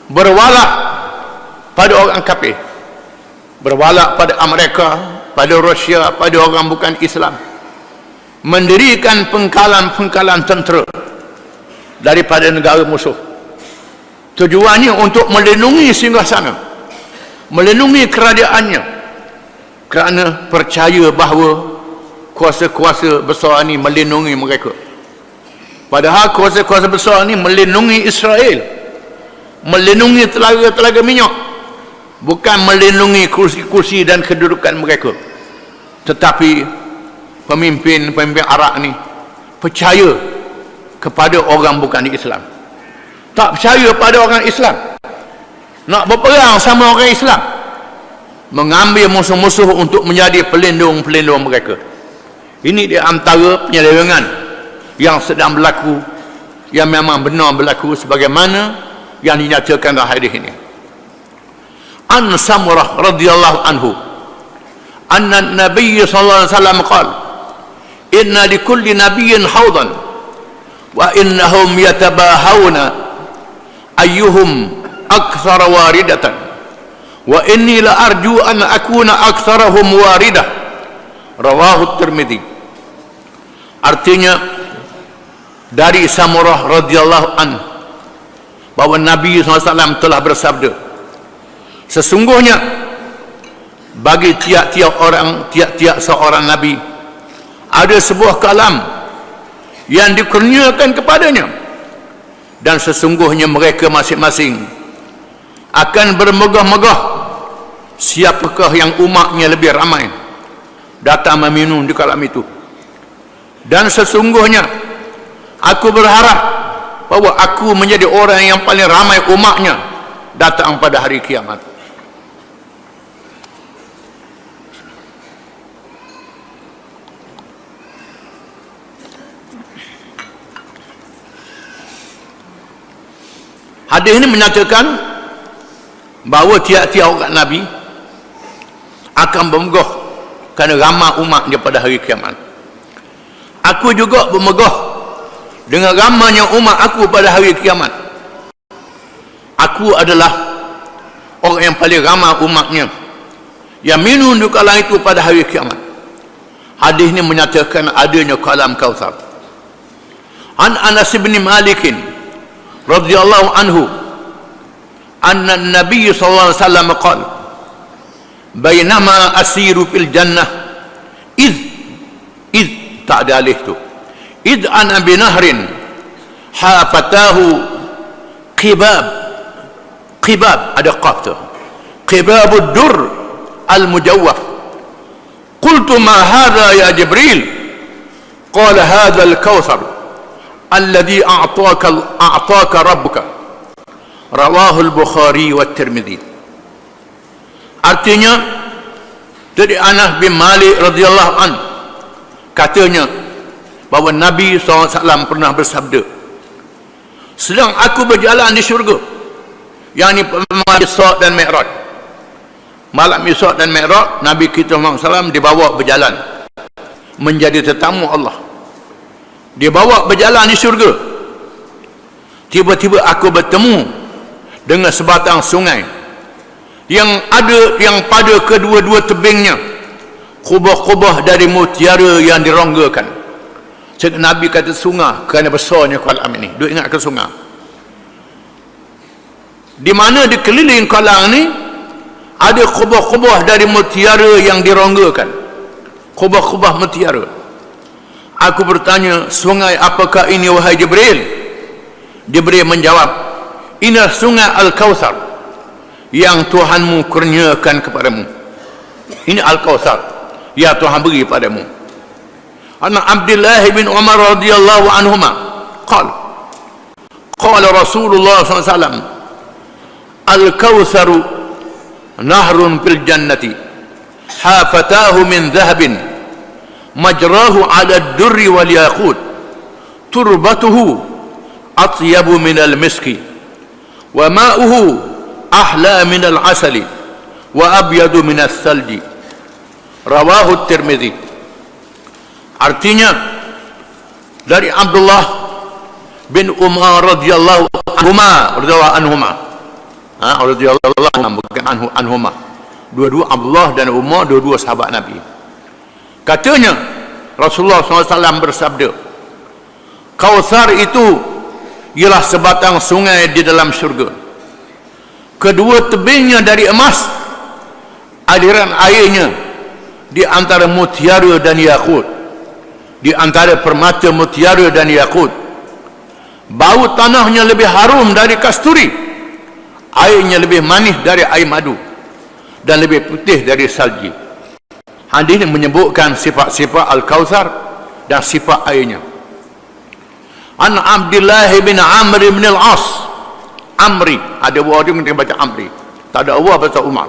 Berwalak pada orang kafir, berwalak pada Amerika, pada Rusia, pada orang bukan Islam, mendirikan pengkalan-pengkalan tentera daripada negara musuh. Tujuannya untuk melindungi singgasana, melindungi kerajaannya, kerana percaya bahawa kuasa-kuasa besar ini melindungi mereka. Padahal kuasa-kuasa besar ini melindungi Israel, melindungi telaga-telaga minyak, bukan melindungi kursi-kursi dan kedudukan mereka. Tetapi pemimpin-pemimpin Arab ni percaya kepada orang bukan Islam, tak percaya pada orang Islam, nak berperang sama orang Islam, mengambil musuh-musuh untuk menjadi pelindung-pelindung mereka. Ini di antara penyelewengan yang sedang berlaku, yang memang benar berlaku sebagaimana yang dinyatakan dalam hadis ini. An Samurah radhiyallahu anhu anna Nabi sallallahu alaihi wasallam qala inna likulli nabiyyin hawdan wa innahum yatabahawna ayyuhum akthar waridatan wa inni la arju an akuna aktharahum waridah. Rawahu Tirmidzi. Artinya dari Samurah radhiyallahu anhu bahawa Nabi SAW telah bersabda, sesungguhnya bagi tiap-tiap orang, tiap-tiap seorang Nabi ada sebuah kalam yang dikurniakan kepadanya, dan sesungguhnya mereka masing-masing akan bermegah-megah siapakah yang umatnya lebih ramai datang meminum di kalam itu. Dan sesungguhnya aku berharap bahawa aku menjadi orang yang paling ramai umatnya datang pada hari kiamat. Hadis ini menyatakan bahawa tiap-tiap orang Nabi akan bermegah kerana ramai umatnya pada hari kiamat. Aku juga bermegah dengan ramainya umat aku pada hari kiamat. Aku adalah orang yang paling ramai umatnya yang minum di kalam itu pada hari kiamat. Hadis ini menyatakan adanya kalam Kautsar. An Anas bin Malik radhiyallahu anhu anna Nabi sallallahu alaihi wasallam qala bainama asiru fil jannah id tak ada alih tu id ana binahrin hafatahu qibab ada qaf tu qibabud dur al mujawwaf qultu ma hadha ya Jibril qala hadha al kautsar alladhi a'taka rabbuka. Rawahu al-Bukhari wa Tirmidzi. Artinya dari Anas bin Malik radhiyallahu anhu katanya bahawa Nabi SAW pernah bersabda, sedang aku berjalan di syurga, yakni malam Isra' dan Mi'raj. Malam Isra' dan Mi'raj Nabi kita SAW dibawa berjalan menjadi tetamu Allah, dibawa berjalan di syurga. Tiba-tiba aku bertemu dengan sebatang sungai yang pada kedua-dua tebingnya kubah-kubah dari mutiara yang dironggakan. Cik Nabi kata sungai kerana besarnya kolam ini. Duk ingat ke sungai di mana dikeliling kolam ini ada kubah-kubah dari mutiara yang dironggakan. khubah-khubah mutiara. Aku bertanya, sungai apakah ini wahai Jibril? Jibril menjawab, inilah sungai Al-Kautsar yang Tuhanmu kurniakan kepadamu. Ini Al-Kautsar yang Tuhan beri padamu. An Abdullah bin Umar radhiyallahu anhuma qala Rasulullah sallallahu alaihi wasallam, Al-Kautsaru nahrun fil jannati hafatahu min dhahabin majrahu ala ad-durri wal yaqut turbatuhu atyabu min al-miski wa ma'uhu ahla min al-asali wa abyadu min al-thalji. Rawahu Tirmidzi. Artinya dari Abdullah bin Umar radhiyallahu anhuma bukan anhuma, dua-dua Abdullah dan Umar, dua-dua sahabat Nabi. Katanya Rasulullah SAW bersabda, Kautsar itu ialah sebatang sungai di dalam syurga. Kedua tebingnya dari emas, aliran airnya di antara mutiara dan yakut, di antara permata mutiara dan yakut. Bau tanahnya lebih harum dari kasturi, airnya lebih manis dari air madu, dan lebih putih dari salji. Hadis ini menyebutkan sifat-sifat Al-Kautsar dan sifat airnya. An Abdullah bin Amr bin Al-As, Amri, ada orang yang baca Amri, tak ada Allah baca Umar,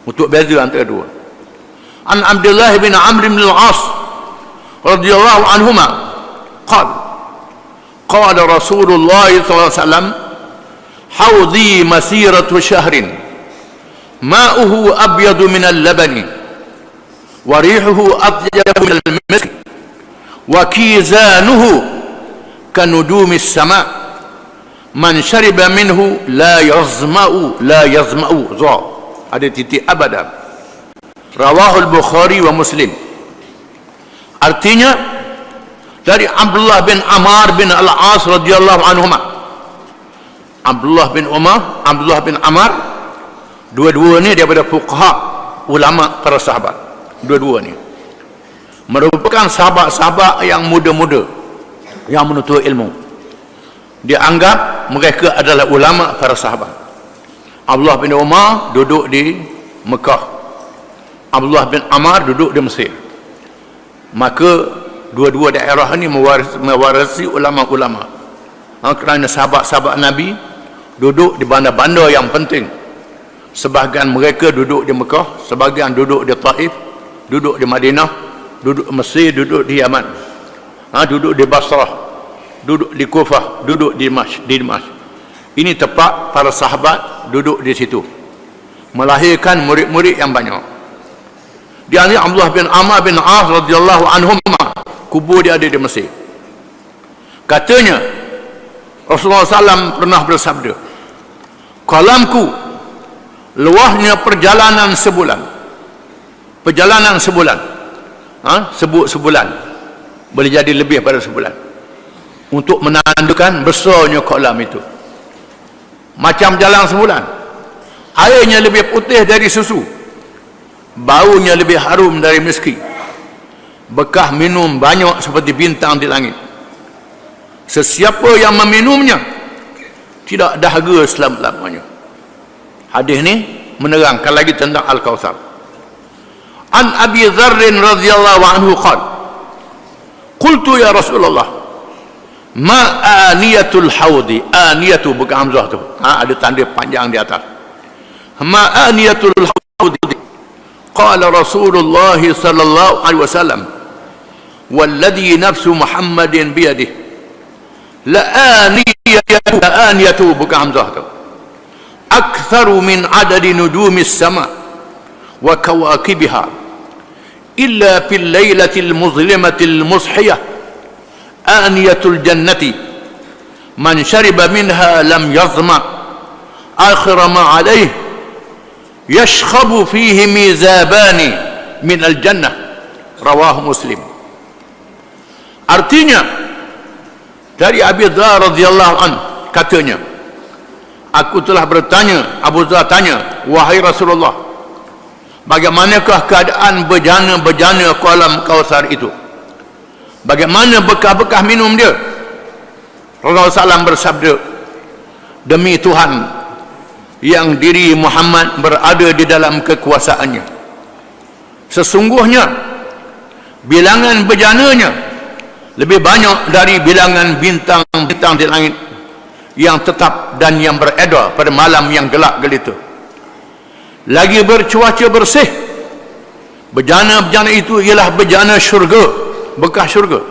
untuk beza antara dua. An Abdullah bin Amr bin Al-As radhiyallahu anhuma qala Rasulullah sallallahu alaihi wasallam, haudhi masiratu syahrin ma'uhu abyadu min al-labani wa rihuhu atyabu min al-misk wa kizanuhu kanudumi as-sama' man syariba minhu la yazma'u ada titik abadan. Rawahul Bukhari wa Muslim. Artinya dari Abdullah bin Amr bin Al-As radhiyallahu anhuma. Abdullah bin Umar, Abdullah bin Amr, dua-dua ni daripada fuqaha, ulama para sahabat. Dua-dua ni merupakan sahabat-sahabat yang muda-muda yang menuntut ilmu. Dianggap mereka adalah ulama para sahabat. Abdullah bin Umar duduk di Mekah, Abdullah bin Amr duduk di Mesir. Maka dua-dua daerah ini mewarisi ulama-ulama. Kerana sahabat-sahabat Nabi duduk di bandar-bandar yang penting. Sebahagian mereka duduk di Mekah, sebahagian duduk di Taif, duduk di Madinah, duduk di Mesir, duduk di Yaman, duduk di Basrah, duduk di Kufah, duduk di Dimash. Ini tempat para sahabat duduk di situ, melahirkan murid-murid yang banyak. Dia ni Abdullah bin Amr bin As radhiyallahu anhum, kubur dia ada di Mesir. Katanya Rasulullah SAW pernah bersabda, kalamku luahnya perjalanan sebulan. Perjalanan sebulan, sebulan boleh jadi lebih pada sebulan, untuk menandakan besarnya kolam itu. Macam jalan sebulan, airnya lebih putih dari susu, baunya lebih harum dari miski, bekah minum banyak seperti bintang di langit. Sesiapa yang meminumnya tidak dahaga selama-lamanya. Hadis ni menerangkan lagi tentang Al-Kautsar. An Abi Dzar radhiyallahu anhu qala, qultu ya Rasulullah, ma aniyatul haudi. Aniyatu bukan hamzah tu, ada tanda panjang di atas. Ma aniyatul haudi. Qala Rasulullah sallallahu alaihi wasallam, walladhi nafsu Muhammadin biyadihi, la aniyatu bukan hamzah tu, aktharu min adadi nujumis sama wa kawakibiha illa fil laylatil muzlimatil mushiyah aniyatul jannati man syariba minha lam yazma akhira ma alayh yashkhabu fihi mizabani min al jannah. Rawahu Muslim. Artinya dari Abi Dzar radhiyallahu anhu, katanya, aku telah bertanya, Abu Dzar tanya, wahai Rasulullah, bagaimanakah keadaan bejana-bejana kolam Kausar itu? Bagaimana bekah-bekah minum dia? Rasulullah SAW bersabda, demi Tuhan yang diri Muhammad berada di dalam kekuasaannya, sesungguhnya bilangan bejananya lebih banyak dari bilangan bintang-bintang di langit yang tetap dan yang beredar pada malam yang gelap gelita. Lagi bercuaca bersih. Bejana-bejana itu ialah bejana syurga, bekas syurga.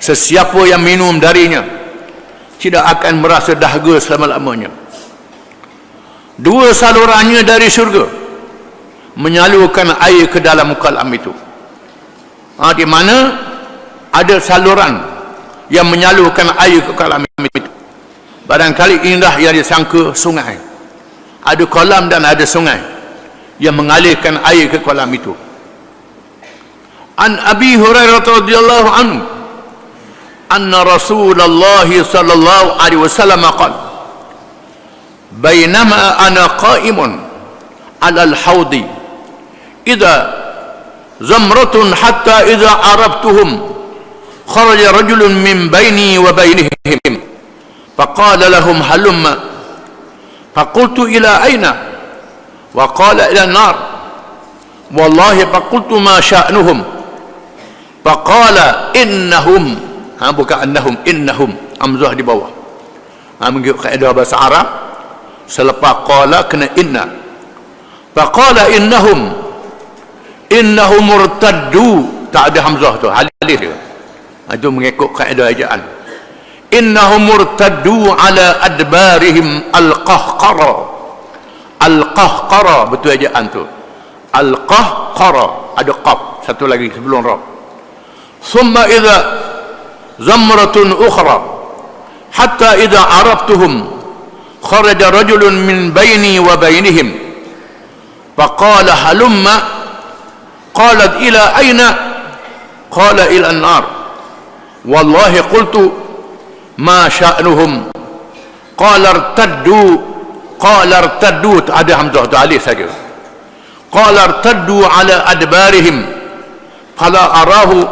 Sesiapa yang minum darinya tidak akan merasa dahaga selama-lamanya. Dua salurannya dari syurga menyalurkan air ke dalam kolam itu. Di mana ada saluran yang menyalurkan air ke kolam itu. Barangkali inilah yang disangka sungai. Ada kolam dan ada sungai yang mengalirkan air ke kolam itu. An Abi Hurairah radhiyallahu anhu anna Rasulullah sallallahu alaihi wasallam qala bainama ana qa'imun 'ala al-hawdi idza zamratun hatta idza arabtuhum kharaja rajulun min baini wa bainihim faqala lahum halumma فقلت إلى أين وقال إلى النار والله فقلت ما شأنهم فقال إنهم bukan أنهم إنهم hamzah di bawah mengikut kaedah bahasa Arab selepas qala kena inna faqala innahum murtaddu tak ada hamzah tu halil dia itu mengikut kaedah ejaan innahum murtaddu ala adbarihim al-qahqara betul ejaan tu al-qahqara ada qaf satu lagi sebelum ra thumma idza zamratun ukhra hatta idza arabtuhum kharaja rajulun min baini wa bainihim faqala halumma qalat ila aina qala ila an-nar wallahi qultu ma sya'nuhum qala irtaddu ada hamzah tu alif saja qala irtaddu ala adbarihim fala arahu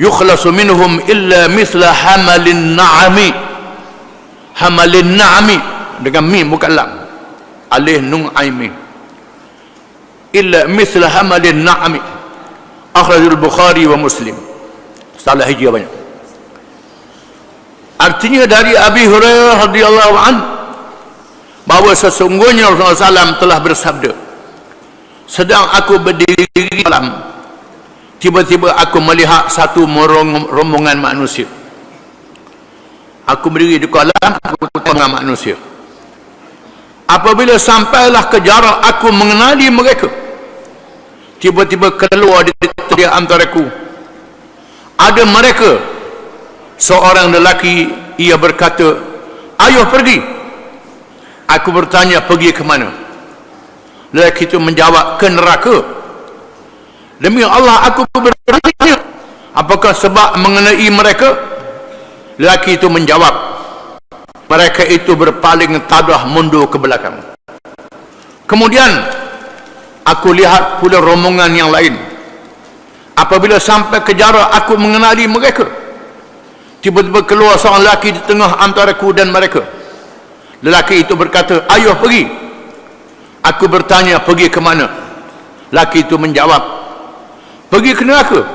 yukhlasu minhum illa mithla hamalin na'ami dengan mim bukan lam alif nun aim illa mithla hamalin na'ami akhrajul Bukhari wa Muslim. Salah hijrah banyak. Artinya dari Abi Hurairah radhiyallahu anhu bahawa sesungguhnya Rasulullah SAW telah bersabda, sedang aku berdiri di kolam, tiba-tiba aku melihat satu rombongan manusia. Aku berdiri di kolam, aku tengah manusia. Apabila sampailah ke jarak aku mengenali mereka, tiba-tiba keluar di antaraku ada mereka. Seorang lelaki, ia berkata, ayo pergi. Aku bertanya, pergi ke mana? Lelaki itu menjawab, ke neraka. Demi Allah aku bertanya, apakah sebab mengenai mereka? Lelaki itu menjawab, mereka itu berpaling tadah mundur ke belakang. Kemudian aku lihat pula rombongan yang lain. Apabila sampai ke jarak aku mengenali mereka, tiba-tiba keluar seorang lelaki di tengah antaraku dan mereka. Lelaki itu berkata, ayo pergi. Aku bertanya, pergi ke mana? Lelaki itu menjawab, pergi ke neraka.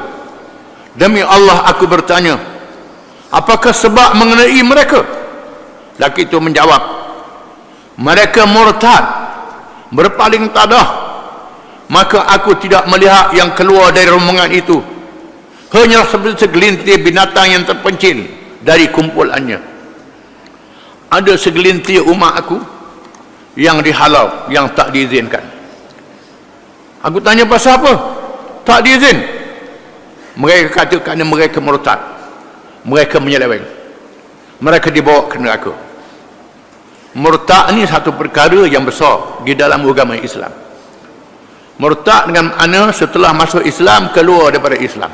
Demi Allah aku bertanya, apakah sebab mengenai mereka? Lelaki itu menjawab, mereka murtad, berpaling tadah. Maka aku tidak melihat yang keluar dari rombongan itu, hanya seperti segelintir binatang yang terpencil dari kumpulannya. Ada segelintir umat aku yang dihalau, yang tak diizinkan. Aku tanya pasal apa? Tak diizin. Mereka kata kerana mereka murtad, mereka menyeleweng, mereka dibawa ke neraka. Murtad ni satu perkara yang besar di dalam agama Islam. Murtad dengan makna setelah masuk Islam keluar daripada Islam.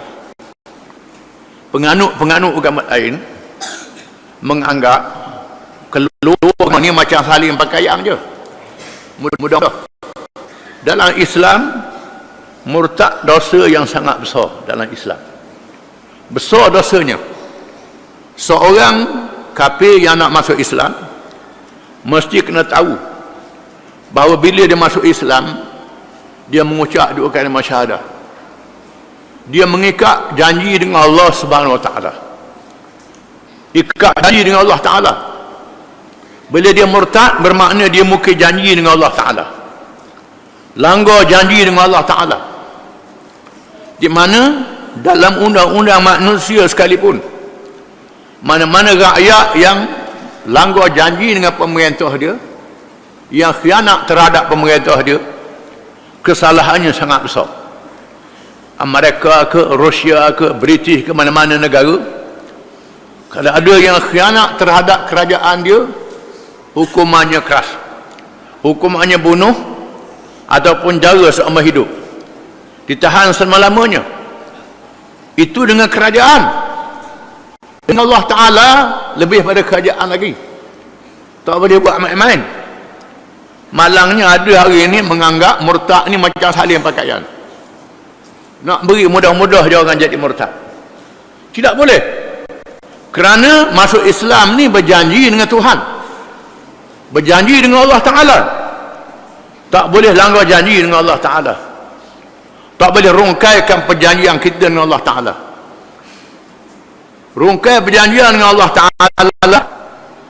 Penganut agama lain menganggap keluar ni macam saling pakaian je, mudah-mudah Dalam Islam, murtad dosa yang sangat besar dalam Islam. Besar dosanya. Seorang kafir yang nak masuk Islam mesti kena tahu bahawa bila dia masuk Islam, dia mengucap dua kalimah syahadah. Dia mengikat janji dengan Allah Subhanahu Wa Taala. Ikat janji dengan Allah Taala. Bila dia murtad, bermakna dia mukir janji dengan Allah Taala, langgar janji dengan Allah Taala. Di mana dalam undang-undang manusia sekalipun, mana-mana rakyat yang langgar janji dengan pemerintah dia, yang khianat terhadap pemerintah dia, kesalahannya sangat besar. Amerika ke, Rusia ke, British ke, mana-mana negara, kalau ada yang khianat terhadap kerajaan dia, hukumannya keras. Hukumannya bunuh ataupun jara seumur hidup, ditahan selama-lamanya. Itu dengan kerajaan. Dengan Allah Ta'ala lebih pada kerajaan lagi. Tak boleh buat main-main. Malangnya ada hari ini menganggap murtad ni macam salin pakaian. Nak beri mudah-mudah dia orang jadi murtad. Tidak boleh. Kerana masuk Islam ni berjanji dengan Tuhan, berjanji dengan Allah Ta'ala. Tak boleh langgar janji dengan Allah Ta'ala. Tak boleh rungkaikan perjanjian kita dengan Allah Ta'ala. Rungkai perjanjian dengan Allah Ta'ala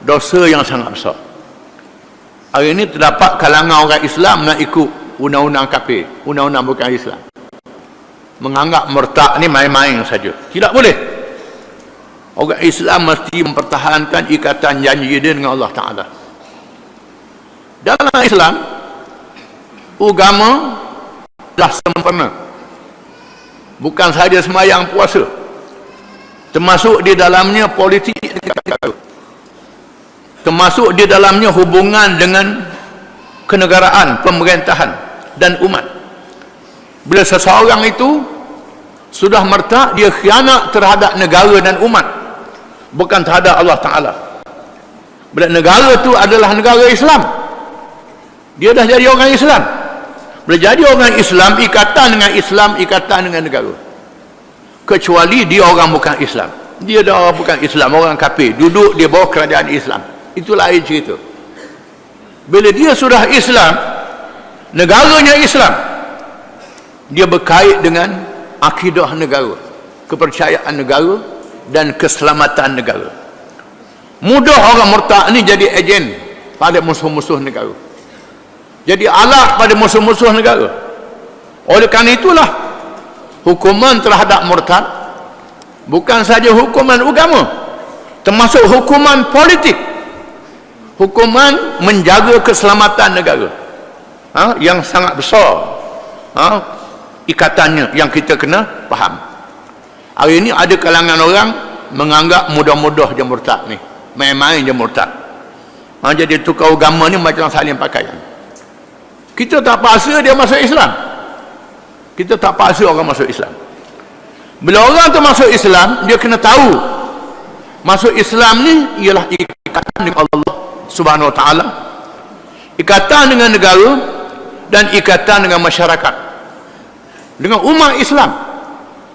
dosa yang sangat besar. Hari ini terdapat kalangan orang Islam nak ikut undang-undang kafir, undang-undang bukan Islam, menganggap murtad ni main-main saja. Tidak boleh. Orang Islam mesti mempertahankan ikatan janji dia dengan Allah Ta'ala. Dalam Islam, agama dah sempurna. Bukan sahaja sembahyang, puasa, termasuk di dalamnya politik, termasuk di dalamnya hubungan dengan kenegaraan, pemerintahan dan umat. Bila seseorang itu sudah murtad, dia khianat terhadap negara dan umat, bukan terhadap Allah Ta'ala. Bila negara itu adalah negara Islam, dia dah jadi orang Islam. Bila jadi orang Islam, ikatan dengan Islam, ikatan dengan negara. Kecuali dia orang bukan Islam. Dia dah orang bukan Islam, orang kafir, duduk di bawah kerajaan Islam, itu lain cerita. Bila dia sudah Islam, negaranya Islam, dia berkait dengan akidah negara, kepercayaan negara dan keselamatan negara. Mudah orang murtad ni jadi ejen pada musuh-musuh negara, jadi alat pada musuh-musuh negara. Oleh kerana itulah hukuman terhadap murtad bukan saja hukuman agama, termasuk hukuman politik, hukuman menjaga keselamatan negara, yang sangat besar ikatannya yang kita kena faham. Hari ini ada kalangan orang menganggap mudah-mudah je murtad ni, main-main je murtad. Jadi tukar agama ni macam salin pakaian. Kita tak paksa dia masuk Islam. Kita tak paksa orang masuk Islam. Bila orang tu masuk Islam, dia kena tahu masuk Islam ni ialah ikatan dengan Allah Subhanahu Wa Taala, ikatan dengan negara dan ikatan dengan masyarakat, dengan umat Islam.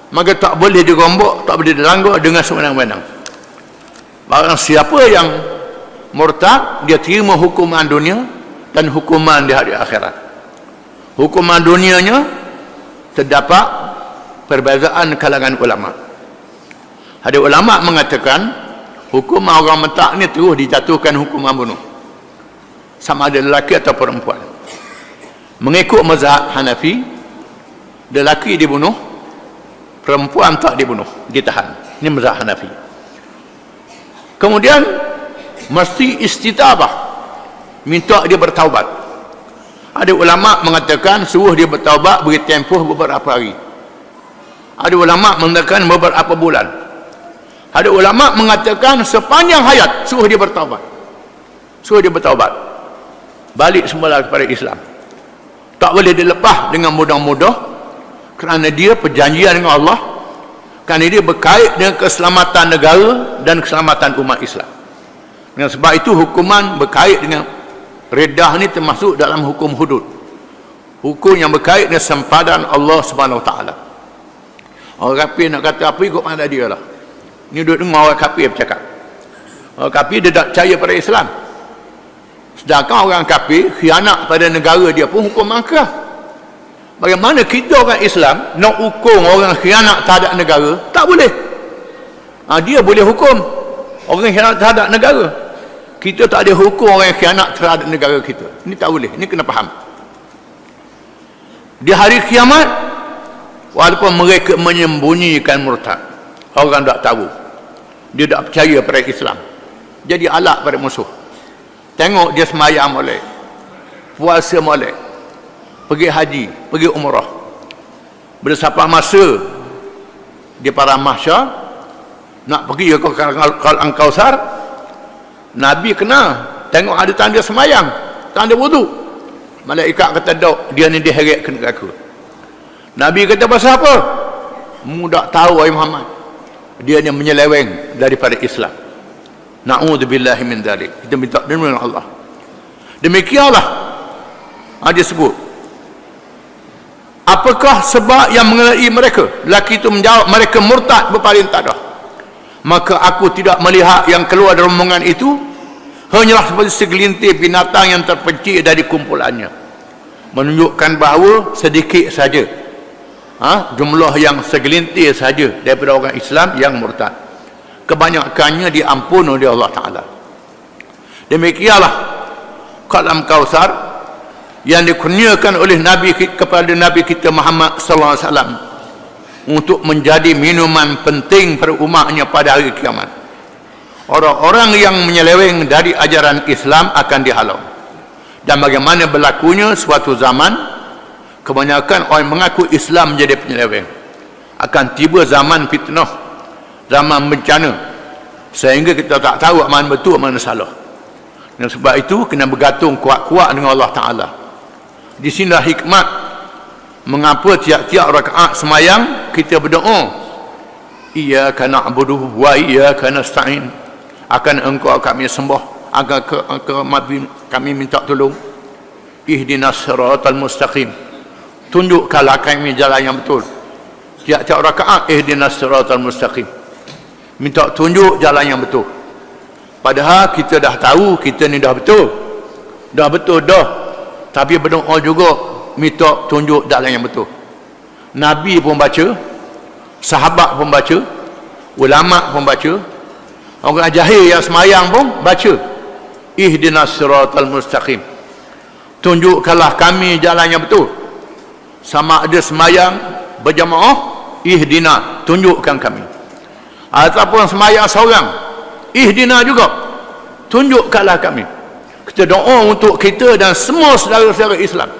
Maka tak boleh dirombak, tak boleh dilanggar dengan sewenang-wenang. Barang siapa yang murtad, dia terima hukuman dunia dan hukuman di hari akhirat. Hukuman dunianya terdapat perbezaan kalangan ulama. Ada ulama mengatakan hukuman orang murtad ni terus dijatuhkan hukuman bunuh, sama ada lelaki atau perempuan. Mengikut mazhab Hanafi, lelaki dibunuh, perempuan tak dibunuh, ditahan. Ini mazhab Hanafi. Kemudian mesti istitabah, minta dia bertaubat. Ada ulama mengatakan suruh dia bertaubat, beri tempoh beberapa hari. Ada ulama mengatakan beberapa bulan. Ada ulama mengatakan sepanjang hayat suruh dia bertaubat. Suruh dia bertaubat, balik semula kepada Islam. Tak boleh dilepas dengan mudah-mudah, kerana dia perjanjian dengan Allah, kerana dia berkait dengan keselamatan negara dan keselamatan umat Islam. Dengan sebab itu hukuman berkait dengan redah ni termasuk dalam hukum hudud. Hukum yang berkait dengan sempadan Allah Subhanahu Wa Taala. Orang kafir nak kata apa ikut pandai dia lah. Ni duduk dengar orang kafir bercakap. Orang kafir dia tak percaya pada Islam. Sedangkan orang kafir khianat pada negara dia pun hukum mangkah. Bagaimana kita orang Islam nak hukum orang khianat terhadap negara? Tak boleh. Dia boleh hukum orang khianat terhadap negara. Kita tak ada hukum orang yang khianat terhadap negara kita. Ini tak boleh. Ini kena faham. Di hari kiamat, walaupun mereka menyembunyikan murtad, orang tak tahu, dia tak percaya pada Islam, jadi alat pada musuh. Tengok dia semayang molek, puasa molek, pergi haji, pergi umrah. Bila sampai masa di padang mahsyar nak pergi ke Al-Kausar, Nabi kena tengok ada tanda semayang, tanda wudu. Malaikat kata, "Dok, dia ni diheret ke neraka." Nabi kata, "Pasal apa?" "Mu tak tahu, wahai Muhammad, dia ni menyeleweng daripada Islam." Na'udzubillahi min dzalik. Kita minta perlindungan Allah. Demikianlah dia sebut. Apakah sebab yang mengenai mereka? Lelaki itu menjawab, mereka murtad berpaling tadah. Maka aku tidak melihat yang keluar dari rombongan itu hanyalah seperti segelintir binatang yang terpencil dari kumpulannya. Menunjukkan bahawa sedikit saja jumlah yang segelintir saja daripada orang Islam yang murtad. Kebanyakannya diampun oleh Allah Ta'ala. Demikianlah kalam Kausar yang dikurniakan oleh Nabi kepada Nabi kita Muhammad sallallahu alaihi wasallam untuk menjadi minuman penting pada umatnya pada hari kiamat. Orang-orang yang menyeleweng dari ajaran Islam akan dihalau. Dan bagaimana berlakunya suatu zaman kebanyakan orang mengaku Islam menjadi penyeleweng. Akan tiba zaman fitnah, zaman bencana, sehingga kita tak tahu mana betul mana salah. Dan sebab itu kena bergantung kuat-kuat dengan Allah Ta'ala. Di sinilah hikmat mengapa tiap-tiap rakaat semayang kita berdoa, iyyaka na'budu wa iyyaka nasta'in. Akan engkau kami sembah, agar kami minta tolong. Ihdinas siratal mustaqim. Tunjukkanlah kami jalan yang betul. Tiap-tiap rakaat ihdinas siratal mustaqim. Minta tunjuk jalan yang betul. Padahal kita dah tahu kita ni dah betul. Dah betul dah. Tapi berdoa juga minta tunjuk jalan yang betul. Nabi pun baca, sahabat pun baca, ulama pun baca, orang jahil yang semayang pun baca, ihdinas siratal mustaqim. Tunjukkanlah kami jalan yang betul. Sama ada semayang berjamaah, ihdina, tunjukkan kami. Ataupun semayang seorang, ihdina juga, tunjukkanlah kami. Kita doa untuk kita dan semua saudara-saudara Islam.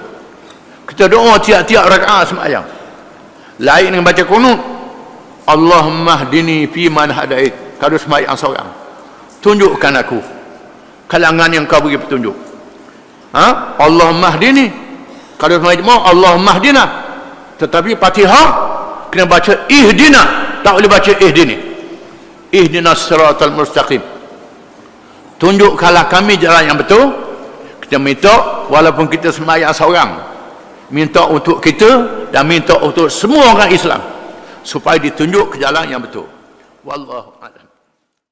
Kita doa tiap-tiap rakaat semayang. Lain dengan baca kunut, Allahumma hdini fi man hadait. Kalau semayang seorang, tunjukkan aku kalangan yang kau beri petunjuk. Allahumma hdini. Kalau semayang Allahumma hdina. Tetapi Fatihah kena baca ihdina, tak boleh baca ihdini. Ihdinas siratal mustaqim. Tunjukkanlah kami jalan yang betul. Kita minta, walaupun kita semayang seorang, minta untuk kita dan minta untuk semua orang Islam supaya ditunjuk ke jalan yang betul. Wallahu a'lam.